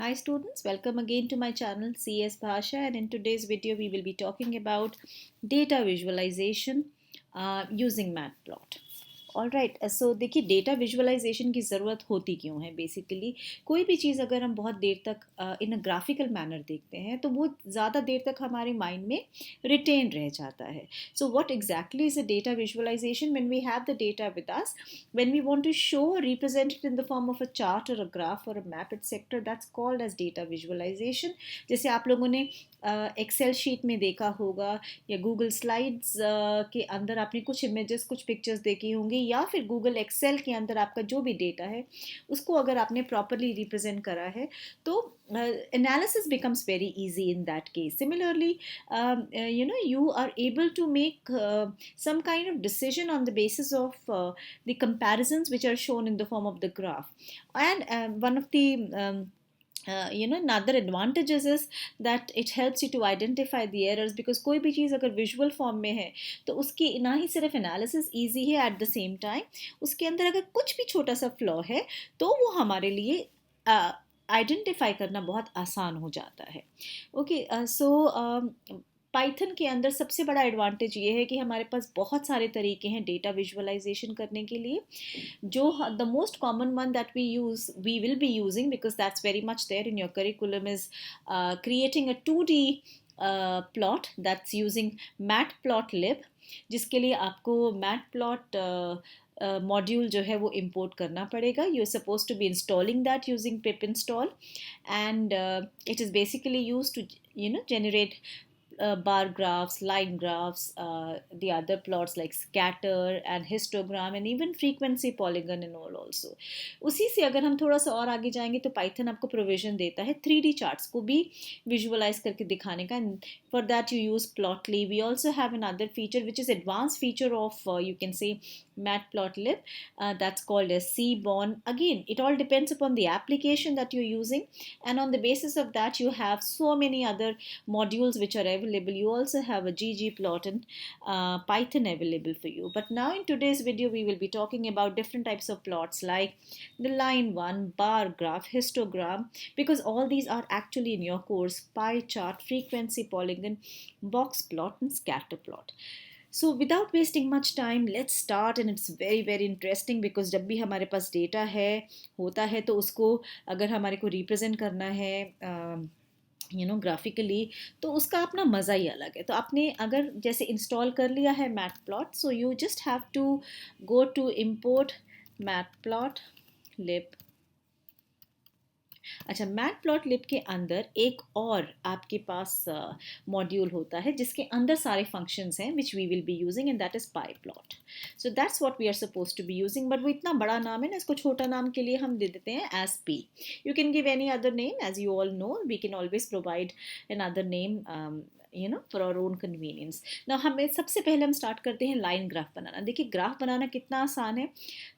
Hi students, welcome again to my channel CS Bhasha, and in today's video we will be talking about data visualization using matplot. Alright so देखिए data visualisation की ज़रूरत होती क्यों है basically कोई भी चीज़ अगर हम बहुत देर तक इन अ ग्राफिकल मैनर देखते हैं तो वो ज़्यादा देर तक हमारे माइंड में रिटेन रह जाता है so what exactly is a data visualization when we have the data with us when we want to show represent it in the form of a chart और अ ग्राफ और a map etcetera that's called as data visualization जैसे आप लोगों ने Excel sheet में देखा होगा या गूगल स्लाइड्स के अंदर आपने कुछ इमेजेस कुछ पिक्चर्स देखी होंगी या फिर गूगल एक्सेल के अंदर आपका जो भी डेटा है उसको अगर आपने प्रॉपरली रिप्रेजेंट करा है तो analysis becomes very easy in that case. Similarly, you are able to make some kind of decision on the basis of the comparisons which are shown in the form of the graph. And one of the another advantages is that it helps you to identify the errors because कोई भी चीज़ अगर visual form में है तो उसकी ना ही सिर्फ analysis easy है एट द सेम टाइम उसके अंदर अगर कुछ भी छोटा सा फ्लॉ है तो वो हमारे लिए आइडेंटिफाई करना बहुत आसान हो जाता है ओके सो पाइथन के अंदर सबसे बड़ा एडवांटेज ये है कि हमारे पास बहुत सारे तरीके हैं डेटा विजुअलाइजेशन करने के लिए जो the most common one that we will be using because that's very much there in your curriculum is creating a 2D plot that's using matplotlib जिसके लिए आपको matplot मॉड्यूल जो है वो इम्पोर्ट करना पड़ेगा you are suppose to be installing that using pip install and it is basically use to generate bar graphs, line graphs, the other plots like scatter and histogram and even frequency polygon and all also. उसी से अगर हम थोड़ा सा और आगे जाएंगे तो पाइथन आपको प्रोविजन देता है 3D चार्ट्स को भी विजुअलाइज करके दिखाने का and for that you use Plotly we also have another feature which is advance feature of you can say matplotlib that's called as cborn again it all depends upon the application that you're using and on the basis of that you have so many other modules which are available you also have a ggplot and python available for you but now in today's video we will be talking about different types of plots like the line one bar graph histogram because all these are actually in your course pie chart frequency polygon box plot and scatter plot so without wasting much time let's start and it's very very interesting because जब भी हमारे पास data है होता है तो उसको अगर हमारे को रिप्रेजेंट करना है ग्राफिकली तो उसका अपना मज़ा ही अलग है तो आपने अगर जैसे इंस्टॉल कर लिया है matplot so you just have to go to import matplotlib अच्छा मैटप्लॉटलिब के अंदर एक और आपके पास मॉड्यूल होता है जिसके अंदर सारे फंक्शंस हैं which we will be using and that is pyplot so that's what we are suppose to be using but वो इतना बड़ा नाम है ना इसको छोटा नाम के लिए हम दे देते हैं as P you can give any other name as you all know we can always provide an other name for our own convenience ना हमें सबसे पहले हम स्टार्ट करते हैं लाइन ग्राफ बनाना देखिए ग्राफ बनाना कितना आसान है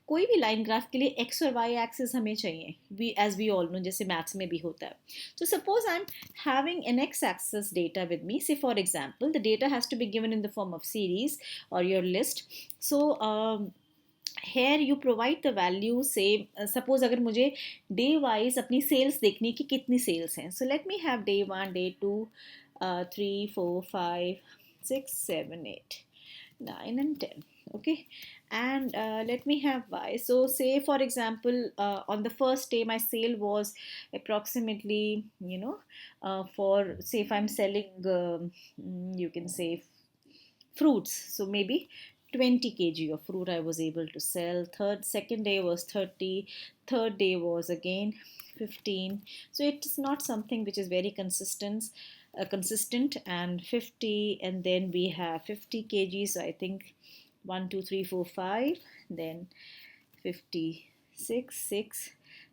कोई भी लाइन ग्राफ के लिए एक्स और वाई एक्सिस हमें चाहिए we as we all know जैसे मैथ्स में भी होता है तो suppose I am having an X axis data with me say for example the data has to be given in the form of series और your list so here you provide the value say suppose अगर मुझे day wise अपनी sales देखनी कि कितनी sales हैं so let me have day 1 day 2 3 4 5 6 7 8 9 and 10 okay and let me have y so say for example on the first day my sale was approximately for say if I'm selling you can say fruits so maybe 20 kg of fruit I was able to sell second day was 30 third day was again 15 so it is not something which is very consistent and 50 and then we have 50 kg so I think 1 2 3 4 5 then 56 6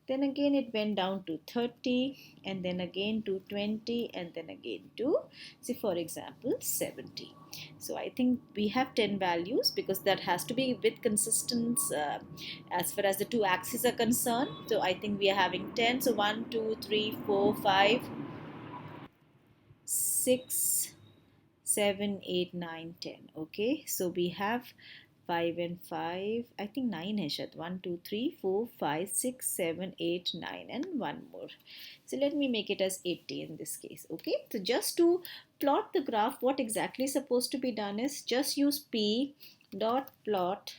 then again it went down to 30 and then again to 20 and then again to say for example 70 so I think we have 10 values because that has to be with consistence as far as the two axes are concerned so I think we are having 10 so 1 2 3 4 5 6 7 8 9 10 okay so we have 5 and 5, I think 9 है शायद, 1 2 3 4 5 6 7 8 9 and one more. So let me make it as 80 in this case. Okay, so just to plot the graph, what exactly is supposed to be done is just use P dot plot.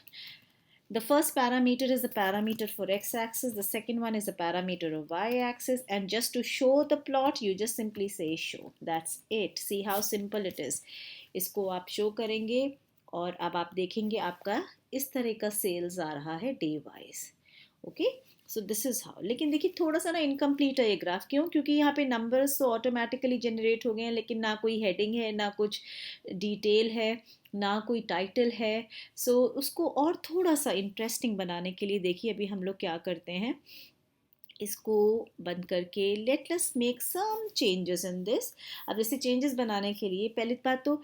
The first parameter is the parameter for x-axis, the second one is the parameter of y-axis, and just to show the plot you just simply say show. That's it. See how simple it is. इसको आप show करेंगे और अब आप देखेंगे आपका इस तरह का सेल्स आ रहा है day wise. Okay, so this is how. लेकिन देखिए थोड़ा सा ना इनकम्प्लीट है ये ग्राफ. क्यों? क्योंकि यहाँ पे नंबर्स तो ऑटोमेटिकली जनरेट हो गए हैं, लेकिन ना कोई हेडिंग है, ना कुछ डिटेल है, ना कोई टाइटल है. सो उसको और थोड़ा सा इंटरेस्टिंग बनाने के लिए देखिए अभी हम लोग क्या करते हैं, इसको बंद करके let us make some changes in this. अब जैसे चेंजेस बनाने के लिए पहली बात तो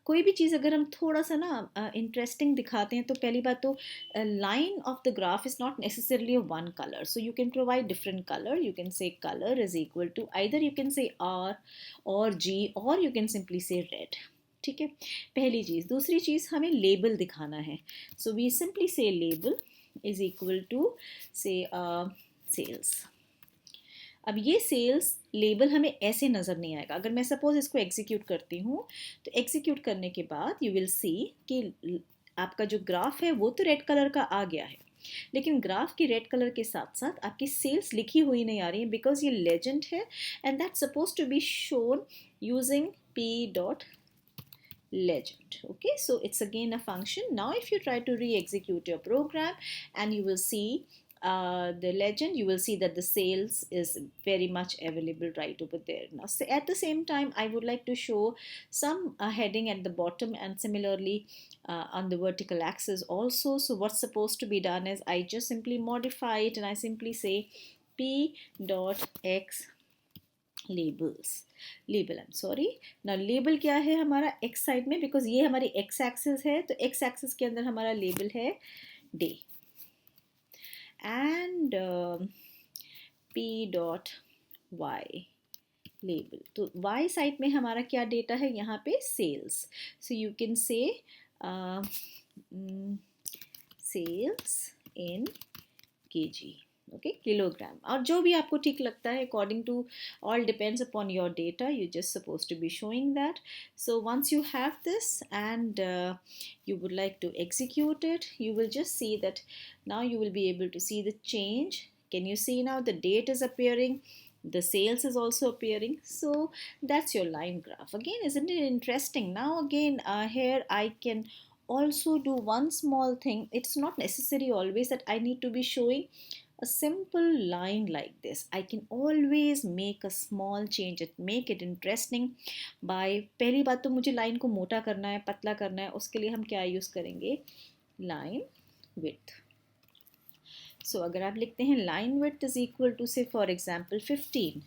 कोई भी चीज़ अगर हम थोड़ा सा ना इंटरेस्टिंग दिखाते हैं तो पहली बात तो line of the graph is not necessarily of one colour. So you can provide different colour. You can say colour is equal to either you can say R और जी और you can simply say red. ठीक है, पहली चीज़. दूसरी चीज़ हमें label दिखाना है. So we simply से लेबल इज इक्वल टू से सेल्स. अब ये सेल्स लेबल हमें ऐसे नज़र नहीं आएगा. अगर मैं सपोज इसको एग्जीक्यूट करती हूँ तो एग्जीक्यूट करने के बाद यू विल सी कि आपका जो ग्राफ है वो तो रेड कलर का आ गया है, लेकिन ग्राफ की रेड कलर के साथ साथ आपकी सेल्स लिखी हुई नहीं आ रही है बिकॉज ये लेजेंड है and that suppose to be shown using P dot legend. Okay, so it's again a function. Now if you try to re-execute your program and you will see the legend, you will see that the sales is very much available right over there. Now so at the same time I would like to show some heading at the bottom and similarly on the vertical axis also. So what's supposed to be done is I just simply modify it and I simply say p dot x labels. Label, I am sorry. ना label क्या है हमारा x side में, because ये हमारी x axis है, तो x axis के अंदर हमारा लेबल है day and P dot Y label. तो वाई साइड में हमारा क्या डेटा है यहाँ पे sales. So you can say sales in KG. Okay, kilogram, और जो भी आपको ठीक लगता है according to all depends upon your data. You just suppose to be showing that. So once you have this and you would like to execute it, you will just see that now you will be able to see the change. Can you see now the date is appearing, the sales is also appearing. So that's your line graph. Again, isn't it interesting? Now again here I can also do one small thing. It's not necessary always that I need to be showing a simple line like this. I can always make a small change and make it interesting by पहली बात तो मुझे line को मोटा करना है, पतला करना है. उसके लिए हम क्या यूज़ करेंगे, लाइन विड्थ. सो अगर आप लिखते हैं line width is equal to say for example 15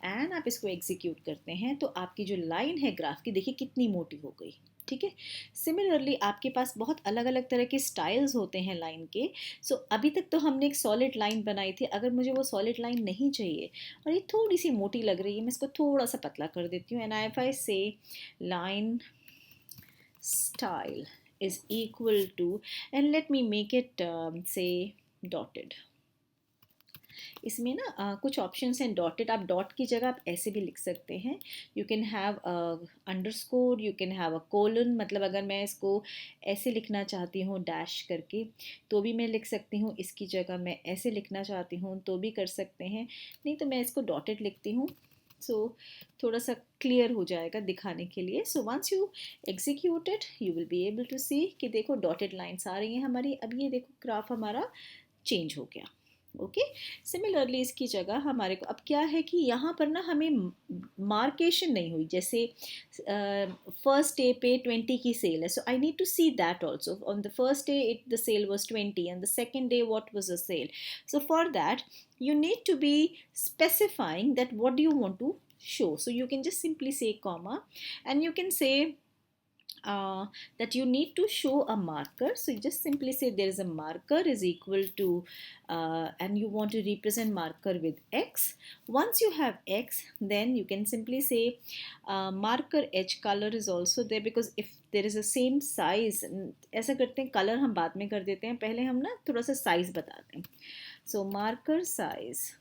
and आप इसको एग्जीक्यूट करते हैं तो आपकी जो लाइन है ग्राफ की देखिए कितनी मोटी हो गई. ठीक है, सिमिलरली आपके पास बहुत अलग अलग तरह के स्टाइल्स होते हैं लाइन के. सो अभी तक तो हमने एक सॉलिड लाइन बनाई थी. अगर मुझे वो सॉलिड लाइन नहीं चाहिए और ये थोड़ी सी मोटी लग रही है, मैं इसको थोड़ा सा पतला कर देती हूँ. And if I say line style is equal to and let me make it say dotted. इसमें ना कुछ ऑप्शंस हैं डॉटेड. आप डॉट की जगह आप ऐसे भी लिख सकते हैं. You can have underscore, you can have a colon. मतलब अगर मैं इसको ऐसे लिखना चाहती हूँ डैश करके तो भी मैं लिख सकती हूँ. इसकी जगह मैं ऐसे लिखना चाहती हूँ तो भी कर सकते हैं. नहीं तो मैं इसको डॉटेड लिखती हूँ. सो थोड़ा सा क्लियर हो जाएगा दिखाने के लिए. So once you execute it you will be able to see कि देखो डॉटेड लाइन्स आ रही हैं हमारी. अब ये देखो ग्राफ हमारा चेंज हो गया. ओके, सिमिलरली इसकी जगह हमारे को अब क्या है कि यहाँ पर ना हमें मार्केशन नहीं हुई. जैसे फर्स्ट डे पे 20 की सेल है, so I need to see that also. On the first day it the sale was 20 and the second day what was the sale. So for that you need to be specifying that what do you want to show. So you can just simply say comma and you can say that you need to show a marker. So you just simply say there is a marker is equal to, and you want to represent marker with x. Once you have x, then you can simply say marker h color is also there, because if there is a same size, ऐसा करते हैं color हम बाद में कर देते हैं, पहले हम ना थोड़ा सा size बताते हैं. So marker size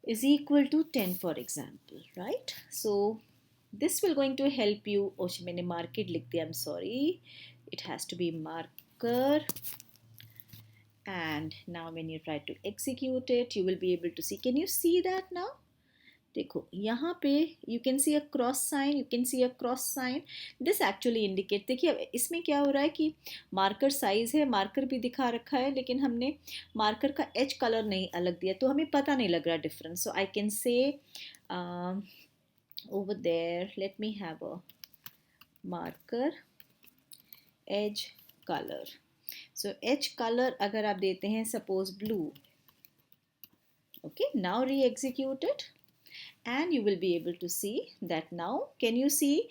is equal to 10 for example, right? So this will going to help you. Oh, मैंने market लिख दिया, I'm sorry, it has to be marker. And now when you try to execute it, you will be able to see. Can you see that now? देखो यहाँ पे you can see a cross sign, you can see a cross sign. This actually indicate, देखिए अब इसमें क्या हो रहा है कि मार्कर साइज है, मार्कर भी दिखा रखा है, लेकिन हमने मार्कर का एज कलर नहीं अलग दिया, तो हमें पता नहीं लग रहा difference. So I can say over there, let me have a marker edge color. So edge color अगर आप देते हैं suppose blue, okay, now re-execute it and you will be able to see that now. Can you see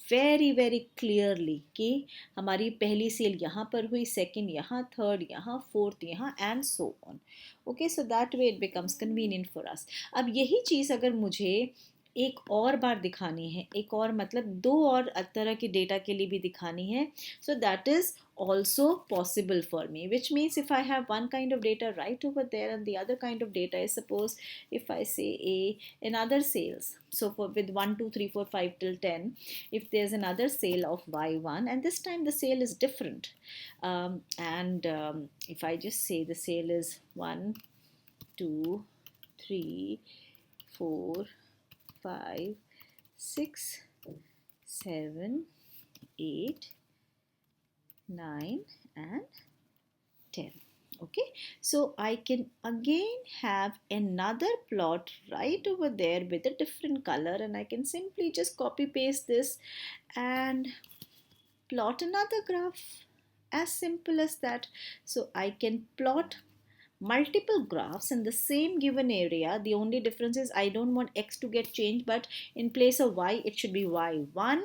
very clearly कि हमारी पहली cell यहाँ पर हुई, सेकंड यहाँ, थर्ड यहाँ, फोर्थ यहाँ, and so on. Okay, so that way it becomes convenient for us. अब यही चीज़ अगर मुझे एक और बार दिखानी है, एक और मतलब दो और तरह के डेटा के लिए भी दिखानी है, so that is also possible for me, which means if I have one kind of data right over there and the other kind of data is, suppose if I say another sales, so for with 1 2 3 4 5 till 10, if there's another sale of y1 and this time the sale is different, if I just say the sale is 1 2 3 4 5 6 7 8 9 and 10. Okay, so I can again have another plot right over there with a different color, and I can simply just copy paste this and plot another graph, as simple as that. So I can plot multiple graphs in the same given area. The only difference is I don't want x to get changed, but in place of y it should be y1.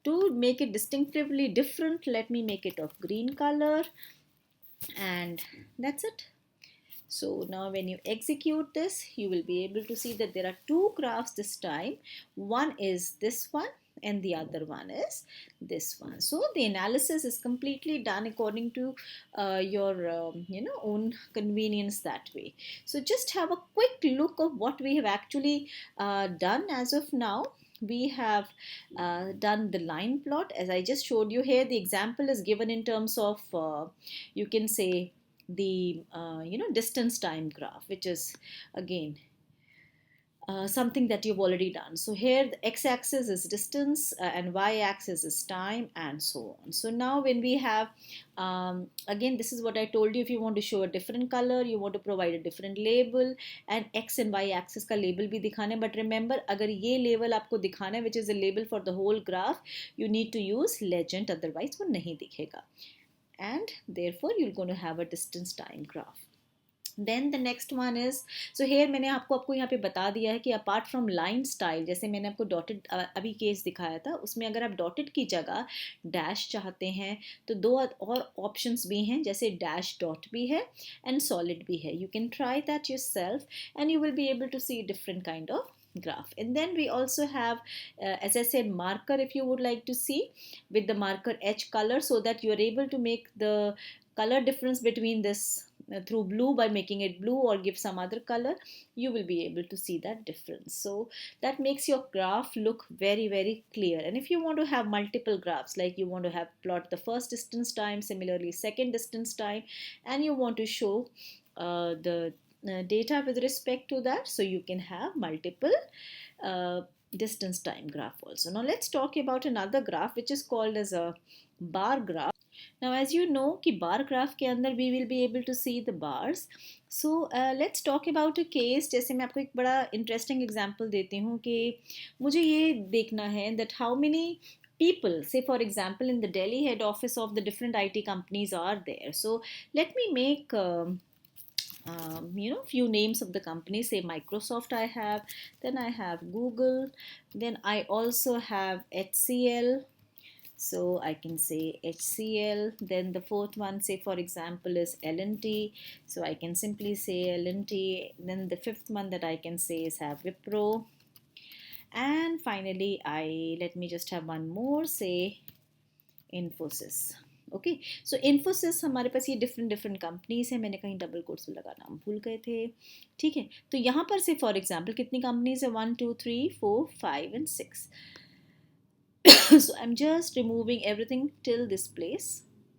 To make it distinctively different, let me make it of green color, and that's it. So now when you execute this, you will be able to see that there are two graphs this time. One is this one and the other one is this one. So the analysis is completely done according to your own convenience that way. So just have a quick look of what we have actually done as of now. We have done the line plot as I just showed you here. The example is given in terms of you can say the distance time graph, which is again something that you've already done. So here the x-axis is distance and y-axis is time, and so on. So now when we have again, this is what I told you, if you want to show a different color, you want to provide a different label, and x and y axis का label भी दिखाना है. But remember, अगर ये label आपको दिखाना है, which is a label for the whole graph, you need to use legend, otherwise वो नहीं दिखेगा. And therefore you're going to have a distance time graph. Then the next one is, so here मैंने आपको यहाँ पे बता दिया है कि apart from line style, जैसे मैंने आपको dotted अभी केस दिखाया था, उसमें अगर आप dotted की जगह dash चाहते हैं तो दो और options भी हैं, जैसे dash dot भी है and solid भी है. You can try that yourself and you will be able to see different kind of graph. And then we also have as I said, marker, if you would like to see, with the marker edge color, so that you are able to make the color difference between this through blue by making it blue or give some other color. You will be able to see that difference. So that makes your graph look very clear. And if you want to have multiple graphs, like you want to have plot the first distance time, similarly second distance time, and you want to show the data with respect to that, so you can have multiple distance time graph also. Now let's talk about another graph which is called as a bar graph. Now as you know कि bar graph के अंदर we will be able to see the bars. So let's talk about a case. जैसे मैं आपको एक बड़ा interesting example देती हूँ कि मुझे ये देखना है that how many people, say for example in the Delhi head office of the different IT companies are there. So let me make few names of the companies. Say Microsoft I have, then I have Google, then I also have HCL, So I can say HCL. Then the fourth one, say for example, is L&T. So I can simply say L&T. Then the fifth one that I can say is have Wipro. And finally, let me just have one more, say Infosys. Okay so Infosys हमारे पास ये different different companies है. मैंने कहीं double quotes में लगाना हम भूल गए थे. ठीक है, तो यहाँ पर से फॉर एग्जांपल कितनी कंपनीज है, 1 2 3 4 5 and 6. So I'm just removing everything till this place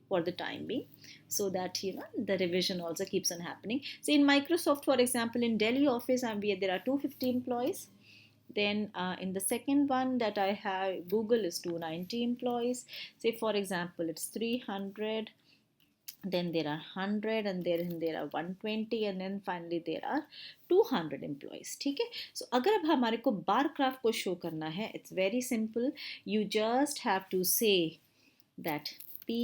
for the time being, so that the revision also keeps on happening. So in Microsoft, for example, in Delhi office, there are 250 employees. Then in the second one that I have, Google, is 290 employees. Say for example, it's 300. Then there are 100, and there are 120, and then finally there are 200 employees. ठीक है, so अगर अब हमारे को bar graph को show करना है, it's very simple. You just have to say that P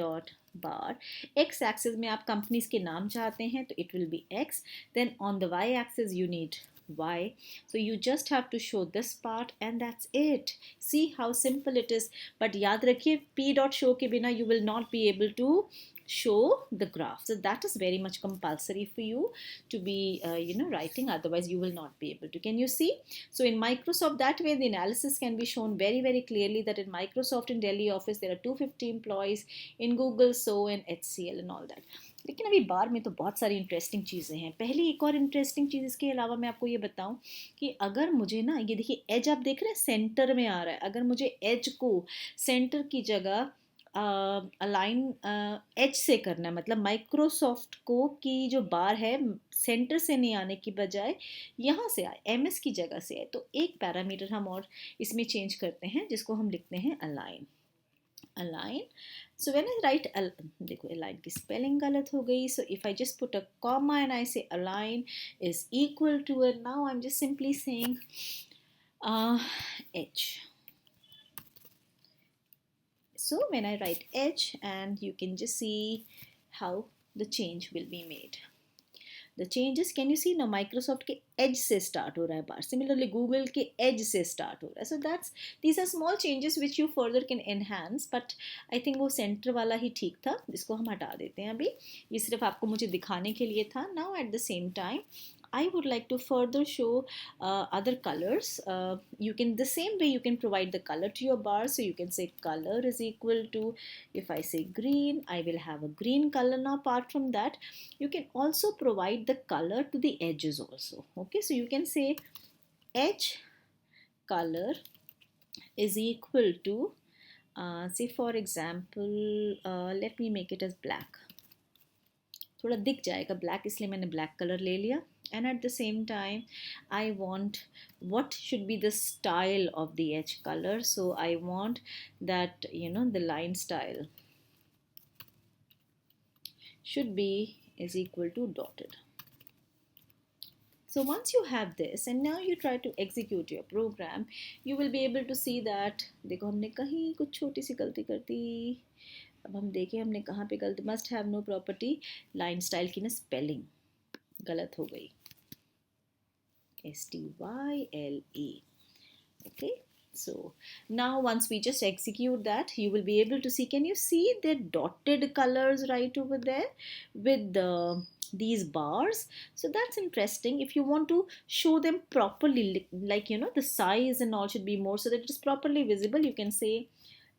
dot bar, x axis में आप कंपनीज के नाम चाहते हैं तो it will be x. Then on the y axis you need y. So you just have to show this part, and that's it. See how simple it is. But याद रखिए, P dot show के बिना you will not be able to show the graph. So that is very much compulsory for you to be writing, otherwise you will not be able to. Can you see? So in Microsoft, that way the analysis can be shown very very clearly, that in Microsoft in Delhi office there are 250 employees, in Google so, and HCL and all that. लेकिन अभी बार में तो बहुत सारी interesting चीज़ें हैं. पहले एक और इंटरेस्टिंग चीज़ इसके अलावा मैं आपको ये बताऊं कि अगर मुझे ना, ये देखिए एज आप देख रहे हैं सेंटर में आ रहा है, अगर मुझे एज को सेंटर की जगह अलाइन एच से करना है, मतलब माइक्रोसॉफ्ट को की जो बार है सेंटर से नहीं आने की बजाय यहाँ से आए, एमएस की जगह से आए, तो एक पैरामीटर हम और इसमें चेंज करते हैं जिसको हम लिखते हैं align. Align, so when I write देखो align की spelling गलत हो गई. So if I just put a comma and I say align is equal to, and now I'm just simply saying h. So when I write h, and you can just see how the change will be made. The changes, can you see now, Microsoft के edge से start हो रहा है बार, similarly Google के edge से start हो रहा है. So these are small changes which you further can enhance, but I think वो center वाला ही ठीक था, इसको हम हटा देते हैं अभी. ये सिर्फ आपको मुझे दिखाने के लिए था. Now at the same time I would like to further show other colors. You can, the same way you can provide the color to your bar. So you can say color is equal to, if I say green, I will have a green color. Now apart from that, you can also provide the color to the edges also. Okay, so you can say edge color is equal to, say for example, let me make it as black. थोड़ा दिख जाएगा black, इसलिए मैंने black colour ले लिया. And at the same time I want, what should be the style of the edge color? So I want that the line style should be is equal to dotted. So once you have this and now you try to execute your program, you will be able to see that, देखो हमने कहीं कुछ छोटी सी गलती कर दी. अब हम देखें हमने कहाँ पे गलती, must have no property, line style की ना स्पेलिंग गलत हो गई, STYLE. Okay, so now once we just execute that, you will be able to see, can you see the dotted colors right over there with these bars? So that's interesting. If you want to show them properly, like the size and all should be more so that it is properly visible, you can say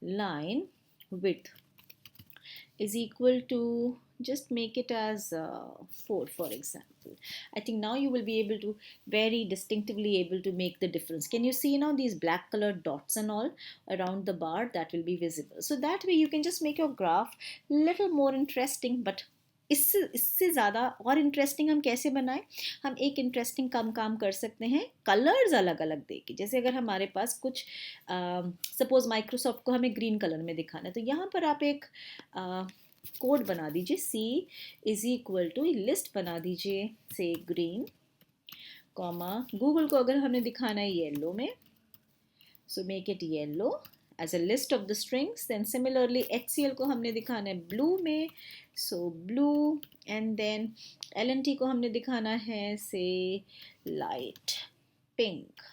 line width is equal to, just make it as 4 for example. I think now you will be able to very distinctively able to make the difference. Can you see now these black colored dots and all around the bar? That will be visible. So that way you can just make your graph little more interesting. But इससे ज़्यादा और interesting हम कैसे बनाएं? हम एक interesting काम कर सकते हैं कलर्स अलग अलग देके. जैसे अगर हमारे पास कुछ सपोज माइक्रोसॉफ्ट को हमें ग्रीन कलर में दिखाना है, तो यहाँ पर आप एक कोड बना दीजिए, C is equal to list बना दीजिए से ग्रीन कॉमा, गूगल को अगर हमें दिखाना है येलो में, so make it yellow as a list of the strings. Then similarly HCL को हमने दिखाना है blue में, so blue, and then L&T को हमने दिखाना है say light pink,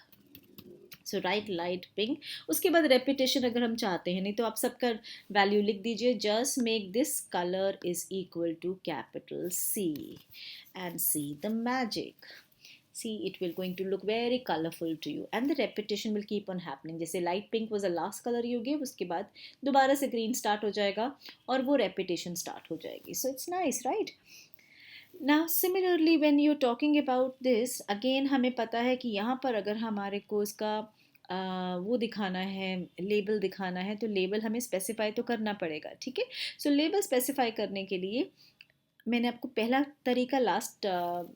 सो राइट लाइट पिंक. उसके बाद रेपिटेशन अगर हम चाहते हैं, नहीं तो आप सबका वैल्यू लिख दीजिए. Just make this colour is equal to capital C and see the magic. See, it will going to look very colorful to you and the repetition will keep on happening. जैसे light pink was the last color you gave, उसके बाद दोबारा से green start हो जाएगा और वो repetition start हो जाएगी. So it's nice, right? Now similarly when you're talking about this again, हमें पता है कि यहाँ पर अगर हमारे को इसका वो दिखाना है, लेबल दिखाना है, तो लेबल हमें स्पेसिफाई तो करना पड़ेगा. ठीक है. सो लेबल स्पेसिफाई करने के लिए मैंने आपको पहला तरीका लास्ट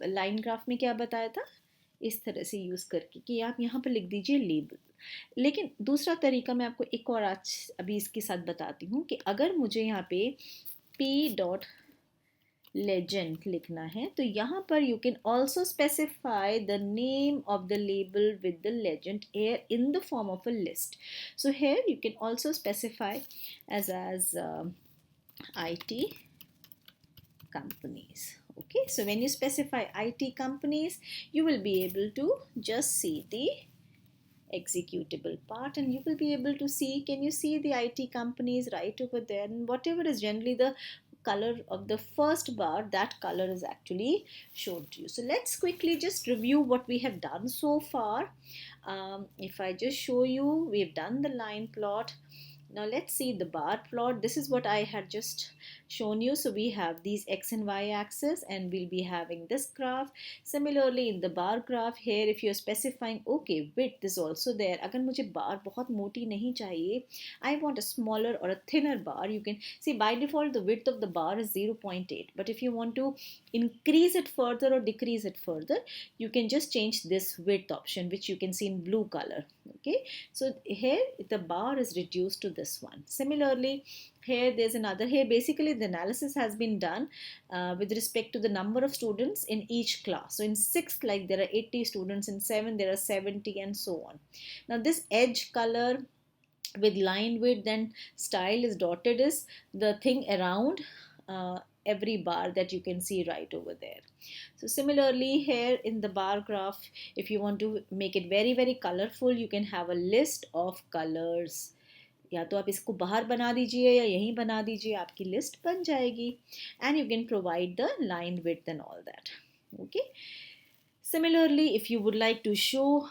लाइन ग्राफ में क्या बताया था, इस तरह से यूज़ करके कि आप यहाँ पर लिख दीजिए लेबल. लेकिन दूसरा तरीका मैं आपको एक और आज अभी इसके साथ बताती हूँ कि अगर मुझे यहाँ पे P डॉट legend लिखना है, तो यहाँ पर you can also specify the name of the label with the legend here in the form of a list. So here you can also specify as IT companies. Okay, so when you specify IT companies, you will be able to just see the executable part and you will be able to see, can you see the IT companies right over there, and whatever is generally the color of the first bar, that color is actually shown to you. So let's quickly just review what we have done so far. If I just show you, we've done the line plot. Now let's see the bar plot. This is what I had just shown you. So we have these X and Y axis and we'll be having this graph. Similarly in the bar graph here, if you're specifying, okay, width is also there. अगर मुझे bar बहुत मोटी नहीं चाहिए, I want a smaller or a thinner bar, you can see by default the width of the bar is 0.8. But if you want to increase it further or decrease it further, you can just change this width option, which you can see in blue color. Okay, so here the bar is reduced to this one. Similarly here there's another, here basically the analysis has been done with respect to the number of students in each class. So in 6th, like there are 80 students, in 7 there are 70 and so on. Now this edge color with line width and style is dotted is the thing around every bar that you can see right over there. So similarly here in the bar graph, if you want to make it very very colorful, you can have a list of colors. या तो आप इसको बाहर बना दीजिए या यहीं बना दीजिए, आपकी लिस्ट बन जाएगी. And you can provide the line width and all that. Okay. Similarly, if you would like to show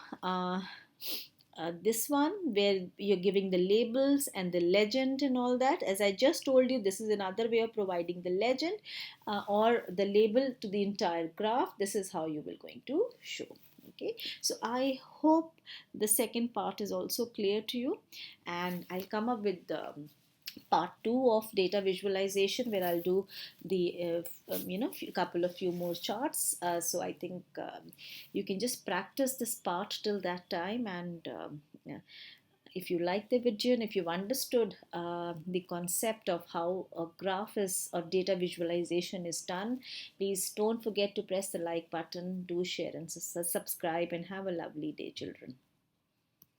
this one where you're giving the labels and the legend and all that, as I just told you, this is another way of providing the legend or the label to the entire graph. This is how you will going to show. Okay, so I hope the second part is also clear to you, and I'll come up with the part 2 of data visualization where I'll do the couple of few more charts. So I think you can just practice this part till that time, and yeah. If you like the video and if you've understood the concept of how a graph is or data visualization is done, please don't forget to press the like button, do share and subscribe, and have a lovely day, children.